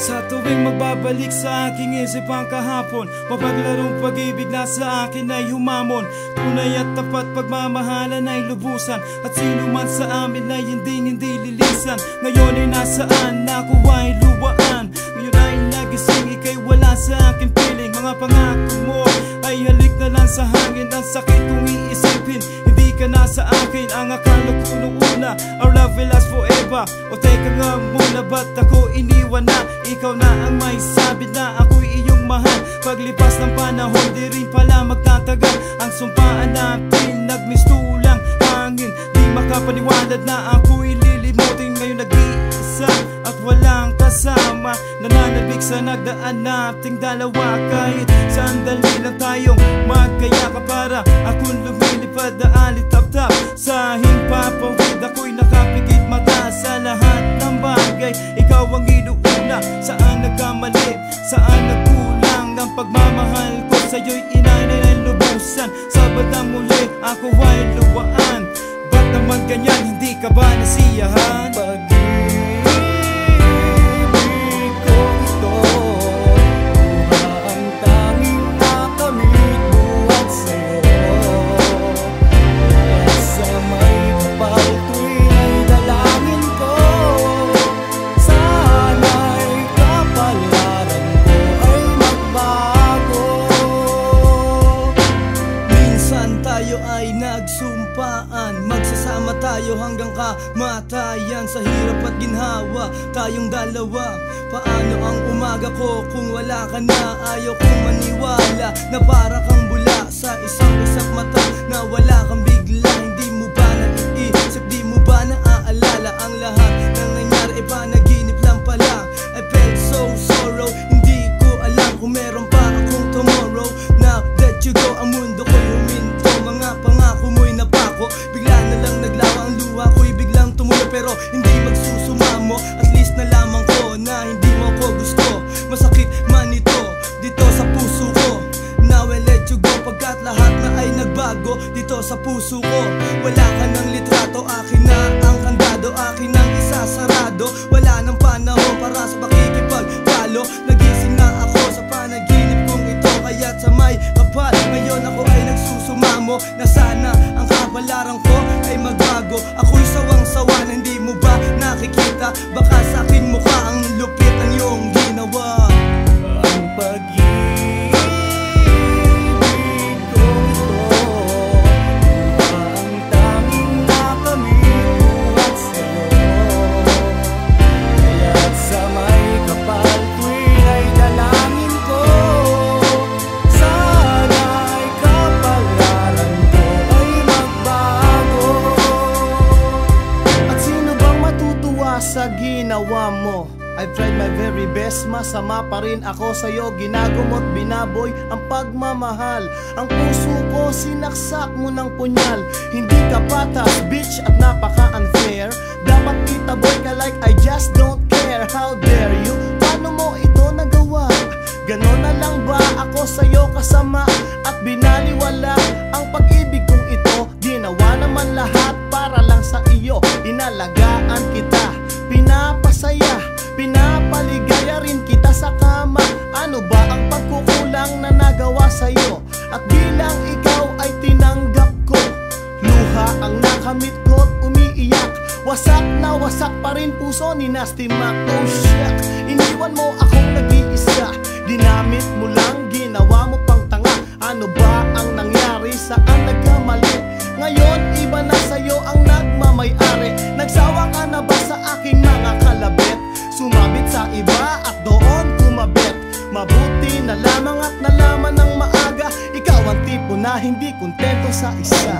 Sa tuwing magbabalik sa aking isip ang kahapon, mapaglarong pag-ibig na sa akin ay humamon. Tunay at tapat pagmamahalan ay lubusan, at sino man sa amin ay hindi lilisan. Ngayon ay nasaan, ako ay luwaan. Ngayon ay nagising, ika'y wala sa aking piling. Mga pangako mo ay halik na lang sa hangin. Ang sakit kong iisipin, hindi ka na sa akin. Ang akala ko nung una, our love will last forever. O teka nga muna, ba't ako iniwan na? Ikaw na ang may sabi na ako'y iyong mahal. Paglipas ng panahon, di rin pala magtatagal. Ang sumpaan natin, nagmistulang hangin. Di makapaniwalad na ako'y lilimutin. Ngayon nag-iisa at walang kasama, nananabik sa nagdaan nating dalawa. Kahit sandali lang tayong magkayakap, para akong lumilipad na alitap-tap sa himpapawid. Ako'y nakapikit mata sa lahat ng bagay. Ikaw ang inuuna, saan nagkamali, saan nagkulang ang pagmamahal ko sa'yo'y inanay ng lubusan. Sa bandang muli, ako ay luwaan. Ba't naman ganyan, hindi ka ba nasiyahan? Nagsumpaan, magsasama tayo hanggang kamatayan. Sa hirap at ginhawa, tayong dalawa. Paano ang umaga ko kung wala ka na? Ayaw kong maniwala na para kang bula sa isang usap mata, na wala kang bigla. Hindi mo ba naiisip, di mo ba naaalala? Ang lahat ng nangyari ay panaginip lang pala. I felt so sorrow, hindi ko alam kung meron pa akong tomorrow. Now that you go, ang mundo ko'y huminto. Mga pangako mo'y napako, bigla na lang naglawa. Ang luha ko'y biglang tumulo, pero hindi magsusumamo. At least nalaman ko na hindi mo ko gusto. Masakit man ito dito sa puso ko. Now I let you go, pagkat lahat na ay nagbago dito sa puso ko. Wala ka ng litrato, akin na ang kandado, akin ang isasarado. Wala ng panahon para sa pakikipagtalo. Nagising na ako sa panaginip kong ito, kaya't sa may kapal ngayon ako ay nagsusumamo, na sana ang kapalaran ko ay magbago. Ako'y sawang-sawa na hindi mo ba nakikita? Baka sa aking mukha ang lupit ng iyong ginawa. Ang pag-ibig ko ito, ang tanging nakamit buhat sa'yo. Kaya't sa may kapal tuwing ay dalangin ko, sana'y kapalaran ko ay magbago. At sino bang matutuwa sa ginawa mo? I've tried my very best, masama pa rin ako sa'yo. Ginagumot, binaboy ang pagmamahal. Ang puso ko sinaksak mo ng punyal. Hindi ka patas, bitch, at napaka-unfair. Dapat kita boy ka like I just don't care. How dare you? Paano mo ito nagawa? Ganon na lang ba ako sa'yo kasama? At binaliwala ang pag-ibig kong ito. Ginawa naman lahat para lang sa iyo. Inalagaan kita, pinapasaya, pinapaligaya rin kita sa kama. Ano ba ang pagkukulang na nagawa sa'yo? At bilang ikaw ay tinanggap ko, luha ang nakamit ko't umiiyak. Wasak na wasak pa rin puso ni Nasty Mac. Oh shit, iniwan mo akong nag-iisa. Ginamit mo lang, ginawa mo pang tanga. Ano ba ang nangyari, saan nagkamali? Ngayon iba na sa'yo ang nagmamay-ari. Nagsawa ka na ba sa aking mga kalabit? Sumabit sa iba at doon kumabit. Mabuti na lamang at nalaman ng maaga, ikaw ang tipo na hindi kontento sa isa.